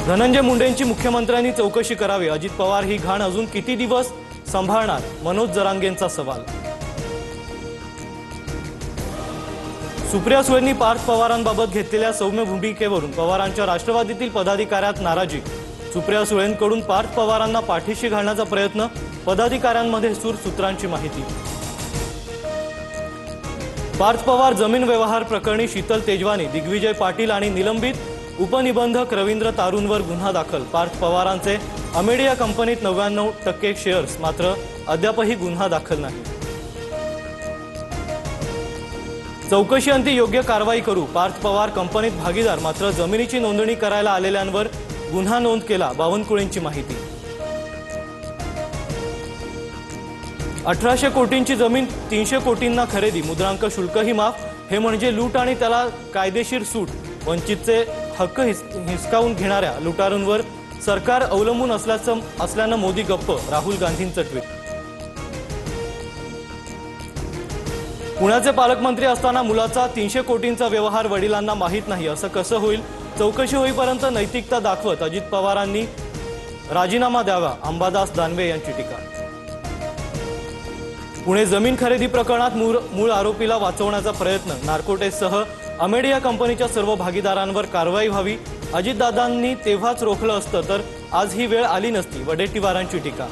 धनंजय मुंडेंची मुख्यमंत्र्यांनी चौकशी करावी। अजित पवार ही घाण अजून किती दिवस सांभाळणार? मनोज जरांगेंचा सवाल। सुप्रिया सुळेंनी पार्थ पवारांबाबत घेतलेल्या सौम्य भूमिकेवरून पवारांच्या राष्ट्रवादीतील पदाधिकाऱ्यात नाराजी। सुप्रिया सुळेंकडून पार्थ पवारांना पाठीशी घालण्याचा प्रयत्न, पदाधिकाऱ्यांमध्ये सूत्रसूत्रांची माहिती। पार्थ पवार जमीन व्यवहार प्रकरणी शीतल तेजवानी, दिग्विजय पाटील आणि निलंबित उपनिबंधक रवींद्र तारूंवर गुन्हा दाखल। पार्थ पवारांचे अमेडिया कंपनीत 99% शेअर्स, मात्र अद्यापही गुन्हा दाखल नाही। चौकशीअंती योग्य कारवाई करू। पार्थ पवार कंपनीत भागीदार, मात्र जमिनीची नोंदणी करायला आलेल्यांवर गुन्हा नोंद केला। बावनकुळेंची माहिती। 1800 कोटींची जमीन 300 कोटींना खरेदी, मुद्रांक शुल्कही माफ। हे म्हणजे लूट आणि त्याला कायदेशीर सूट। वंचितचे हक्क हिसकावून घेणाऱ्या लुटारूंवर सरकार अवलंबून असल्यानं मोदी गप्प। राहुल गांधींचं ट्विट। पुण्याचे पालकमंत्री असताना मुलाचा 300 कोटींचा व्यवहार वडिलांना माहीत नाही, असं कसं होईल? चौकशी होईपर्यंत नैतिकता दाखवत अजित पवारांनी राजीनामा द्यावा। अंबादास दानवे यांची टीका। पुणे जमीन खरेदी प्रकरणात मूळ आरोपीला वाचवण्याचा प्रयत्न। नार्कोटेससह अमेडिया कंपनीच्या सर्व भागीदारांवर कारवाई व्हावी। अजितदादांनी तेव्हाच रोखलं असतं तर आज ही वेळ आली नसती। वडेट्टीवारांची टीका।